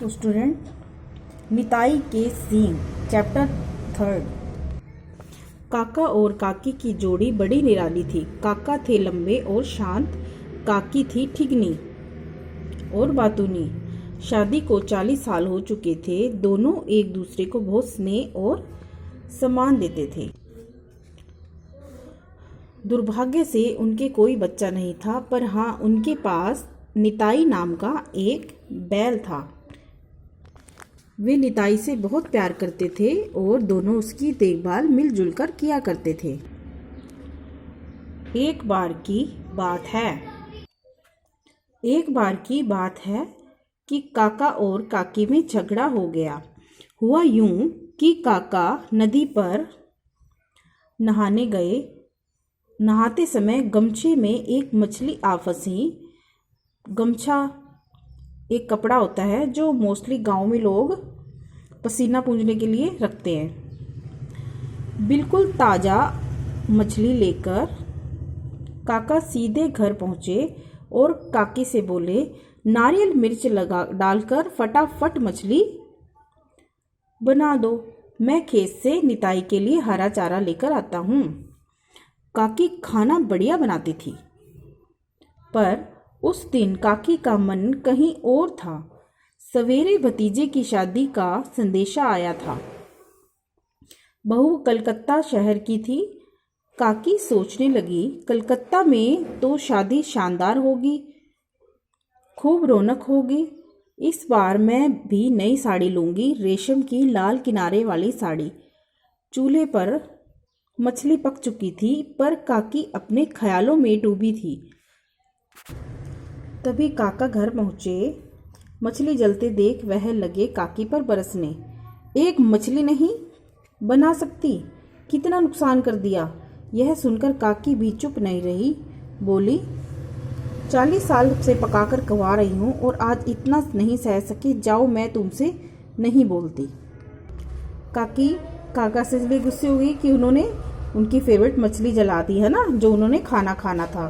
तो स्टूडेंट, निताई के सींग चैप्टर 3। काका और काकी की जोड़ी बड़ी निराली थी। काका थे लंबे और शांत, काकी थी ठिगनी और बातूनी। शादी को 40 साल हो चुके थे। दोनों एक दूसरे को बहुत स्नेह और सम्मान देते थे। दुर्भाग्य से उनके कोई बच्चा नहीं था, पर हाँ, उनके पास निताई नाम का एक बैल था। वे निताई से बहुत प्यार करते थे और दोनों उसकी देखभाल मिलजुल कर किया करते थे। एक बार की बात है कि काका और काकी में झगड़ा हो गया। हुआ यूं कि काका नदी पर नहाने गए। नहाते समय गमछे में एक मछली आ फंसी। गमछा एक कपड़ा होता है जो मोस्टली गांव में लोग पसीना पूंछने के लिए रखते हैं। बिल्कुल ताज़ा मछली लेकर काका सीधे घर पहुंचे और काकी से बोले, नारियल मिर्च डालकर फटाफट मछली बना दो। मैं खेत से निताई के लिए हरा चारा लेकर आता हूँ। काकी खाना बढ़िया बनाती थी, पर उस दिन काकी का मन कहीं और था। सवेरे भतीजे की शादी का संदेशा आया था। बहू कलकत्ता शहर की थी। काकी सोचने लगी, कलकत्ता में तो शादी शानदार होगी, खूब रौनक होगी। इस बार मैं भी नई साड़ी लूँगी, रेशम की लाल किनारे वाली साड़ी। चूल्हे पर मछली पक चुकी थी, पर काकी अपने ख्यालों में डूबी थी। तभी काका घर पहुँचे। मछली जलते देख वह लगे काकी पर बरसने। एक मछली नहीं बना सकती, कितना नुकसान कर दिया। यह सुनकर काकी भी चुप नहीं रही। बोली, 40 साल से पकाकर खवा रही हूँ और आज इतना नहीं सह सके। जाओ, मैं तुमसे नहीं बोलती। काकी काका से भी गुस्से हो गई कि उन्होंने उनकी फेवरेट मछली जला दी है ना, जो उन्होंने खाना था।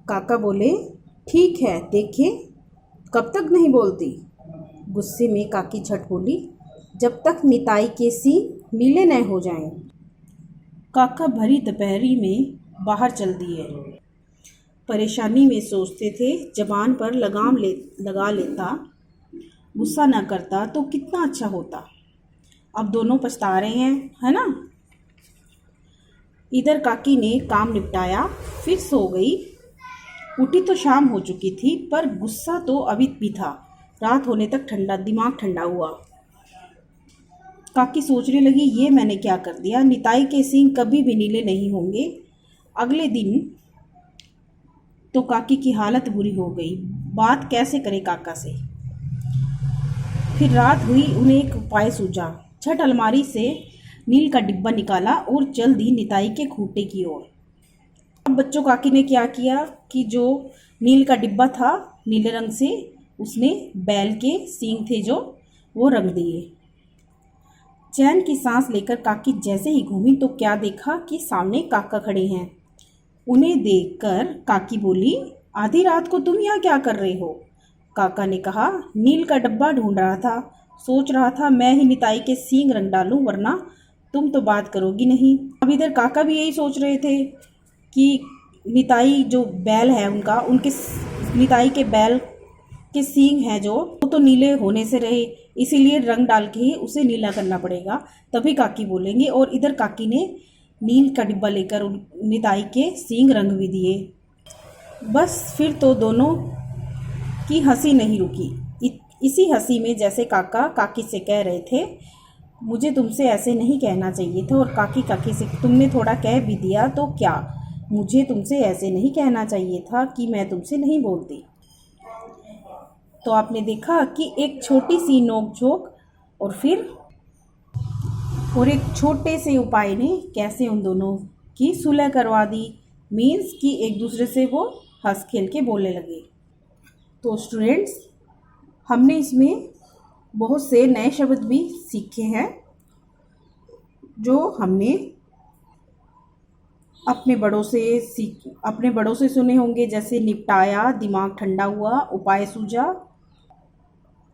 काका बोले, ठीक है, देखें कब तक नहीं बोलती। गुस्से में काकी झट बोली, जब तक निताई के सींग नीले न हो जाएं। काका भरी दोपहरी में बाहर चल दिए। परेशानी में सोचते थे, जबान पर लगाम लगा लेता, गुस्सा न करता तो कितना अच्छा होता। अब दोनों पछता रहे हैं, है ना। इधर काकी ने काम निपटाया, फिर सो गई। उठी तो शाम हो चुकी थी, पर गुस्सा तो अभी भी था। रात होने तक दिमाग ठंडा हुआ। काकी सोचने लगी, ये मैंने क्या कर दिया। निताई के सींग कभी भी नीले नहीं होंगे। अगले दिन तो काकी की हालत बुरी हो गई। बात कैसे करे काका से। फिर रात हुई, उन्हें एक उपाय सूझा। झट अलमारी से नील का डिब्बा निकाला और चल दी निताई के खूंटे की ओर। अब बच्चों, काकी ने क्या किया कि जो नील का डिब्बा था नीले रंग से, उसने बैल के सींग थे जो, वो रंग दिए। चैन की सांस लेकर काकी जैसे ही घूमी तो क्या देखा कि सामने काका खड़े हैं। उन्हें देखकर काकी बोली, आधी रात को तुम यहाँ क्या कर रहे हो। काका ने कहा, नील का डब्बा ढूंढ रहा था, सोच रहा था मैं ही निताई के सींग रंग डालूं, वरना तुम तो बात करोगी नहीं। अब इधर काका भी यही सोच रहे थे कि निताई जो बैल है उनके निताई के बैल के सींग हैं जो, वो तो नीले होने से रहे, इसीलिए रंग डाल के ही उसे नीला करना पड़ेगा, तभी काकी बोलेंगे। और इधर काकी ने नील का डिब्बा लेकर निताई के सींग रंग भी दिए। बस फिर तो दोनों की हंसी नहीं रुकी। इसी हंसी में जैसे काका काकी से कह रहे थे, मुझे तुमसे ऐसे नहीं कहना चाहिए था, और काकी से तुमने थोड़ा कह भी दिया तो क्या, मुझे तुमसे ऐसे नहीं कहना चाहिए था कि मैं तुमसे नहीं बोलती। तो आपने देखा कि एक छोटी सी नोक-झोंक और एक छोटे से उपाय ने कैसे उन दोनों की सुलह करवा दी। मीन्स कि एक दूसरे से वो हंस खेल के बोलने लगे। तो स्टूडेंट्स, हमने इसमें बहुत से नए शब्द भी सीखे हैं जो हमने अपने बड़ों से सुने होंगे, जैसे निपटाया, दिमाग ठंडा हुआ, उपाय सूझा,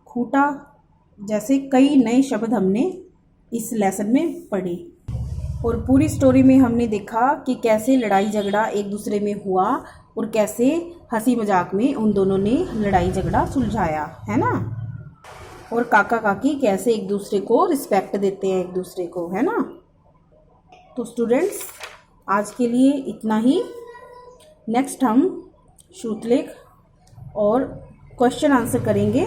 खूटा। जैसे कई नए शब्द हमने इस लेसन में पढ़े। और पूरी स्टोरी में हमने देखा कि कैसे लड़ाई झगड़ा एक दूसरे में हुआ और कैसे हंसी मजाक में उन दोनों ने लड़ाई झगड़ा सुलझाया, है ना। और काका काकी कैसे एक दूसरे को रिस्पेक्ट देते हैं एक दूसरे को, है ना। तो स्टूडेंट्स, आज के लिए इतना ही। नेक्स्ट हम श्रुतलेख और क्वेश्चन आंसर करेंगे।